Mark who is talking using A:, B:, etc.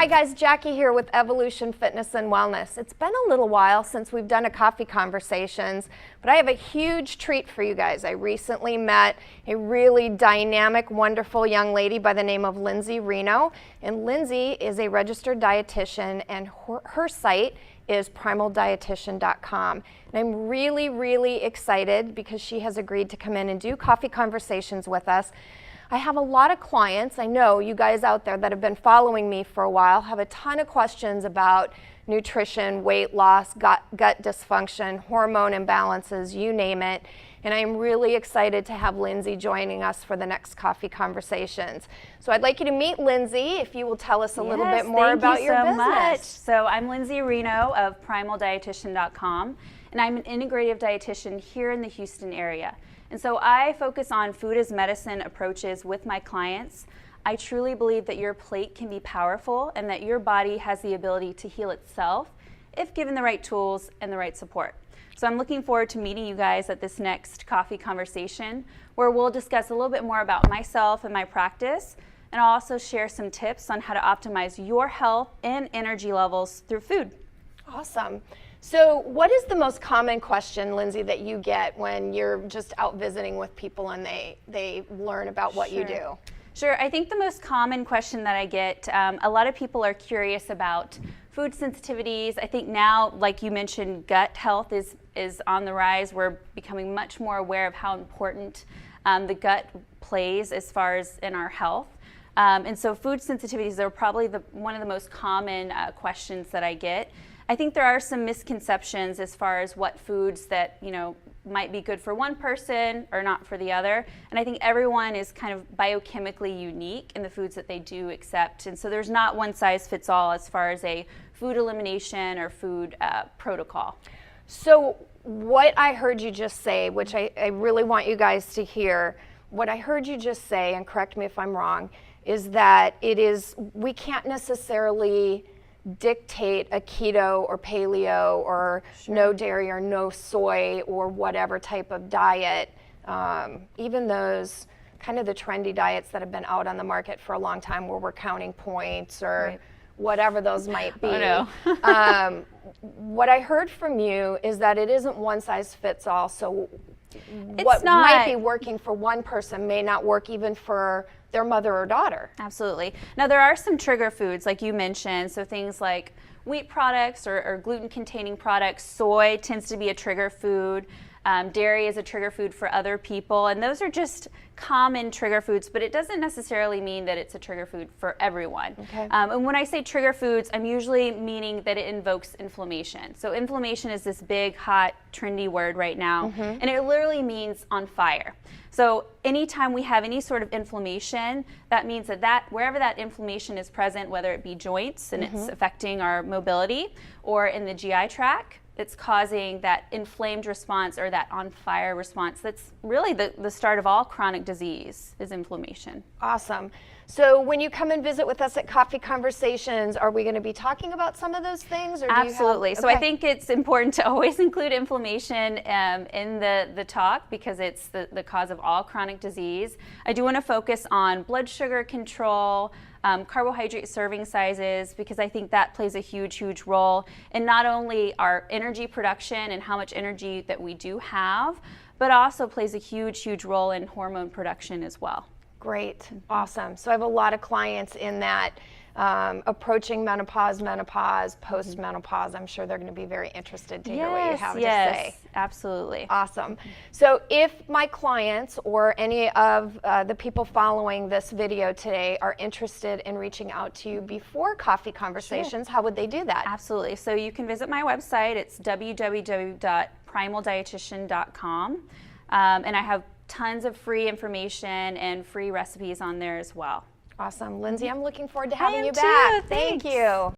A: Hi guys, Jackie here with Evolution Fitness and Wellness. It's been a little while since we've done a coffee conversations, but I have a huge treat for you guys. I recently met a really dynamic, wonderful young lady by the name of Lindsey Reno, and Lindsay is a registered dietitian, and her site is primaldietician.com. And I'm really excited because she has agreed to come in and do coffee conversations with us. I have a lot of clients, I know you guys out there that have been following me for a while have a ton of questions about nutrition, weight loss, gut dysfunction, hormone imbalances, you name it. And I'm really excited to have Lindsay joining us for the next coffee conversations. So I'd like you to meet Lindsay, if you will tell us a little bit more about your business.
B: Thank you so much. So I'm Lindsey Reno of primaldietician.com, and I'm an integrative dietitian here in the Houston area. And so I focus on food as medicine approaches with my clients. I truly believe that your plate can be powerful and that your body has the ability to heal itself if given the right tools and the right support. So I'm looking forward to meeting you guys at this next coffee conversation where we'll discuss a little bit more about myself and my practice, and I'll also share some tips on how to optimize your health and energy levels through food.
A: Awesome. So what is the most common question, Lindsay, that you get when you're just out visiting with people and they learn about what you do?
B: Sure. I think the most common question that I get, a lot of people are curious about food sensitivities. I think now, like you mentioned, gut health is on the rise. We're becoming much more aware of how important the gut plays as far as in our health. And so food sensitivities are probably one of the most common questions that I get. I think there are some misconceptions as far as what foods that, might be good for one person or not for the other. And I think everyone is kind of biochemically unique in the foods that they do accept. And so there's not one size fits all as far as a food elimination or food protocol.
A: So what I heard you just say, which I really want you guys to hear, what I heard you just say, and correct me if I'm wrong, is that we can't necessarily dictate a keto or paleo or no dairy or no soy or whatever type of diet, even those kind of the trendy diets that have been out on the market for a long time where we're counting points or whatever those might be.
B: Oh, no.
A: What I heard from you is that it isn't one size fits all. So what
B: not,
A: might be working for one person may not work even for their mother or daughter.
B: Absolutely. Now there are some trigger foods like you mentioned, so things like wheat products or gluten-containing products. Soy tends to be a trigger food. Dairy is a trigger food for other people, and those are just common trigger foods, but it doesn't necessarily mean that it's a trigger food for everyone.
A: Okay.
B: And when I say trigger foods, I'm usually meaning that it invokes inflammation. So inflammation is this big, hot, trendy word right now, and it literally means on fire. So anytime we have any sort of inflammation, that means that wherever that inflammation is present, whether it be joints and it's affecting our mobility, or in the GI tract, it's causing that inflamed response or that on fire response. That's really the start of all chronic disease is inflammation.
A: Awesome. So when you come and visit with us at Coffee Conversations, are we going to be talking about some of those things? Or
B: Absolutely. So I think it's important to always include inflammation in the talk because it's the cause of all chronic disease. I do want to focus on blood sugar control, carbohydrate serving sizes, because I think that plays a huge role in not only our energy production and how much energy that we do have, but also plays a huge role in hormone production as well.
A: Great. Awesome. So I have a lot of clients in that approaching menopause, post-menopause. I'm sure they're going to be very interested to hear what you have to say.
B: Yes, absolutely.
A: Awesome. So if my clients or any of the people following this video today are interested in reaching out to you before Coffee Conversations, how would they do that?
B: Absolutely. So you can visit my website. It's www.primaldietician.com. And I have tons of free information and free recipes on there as well.
A: Awesome. Lindsay, I'm looking forward to having you
B: too.
A: back.
B: Thanks.
A: Thank you.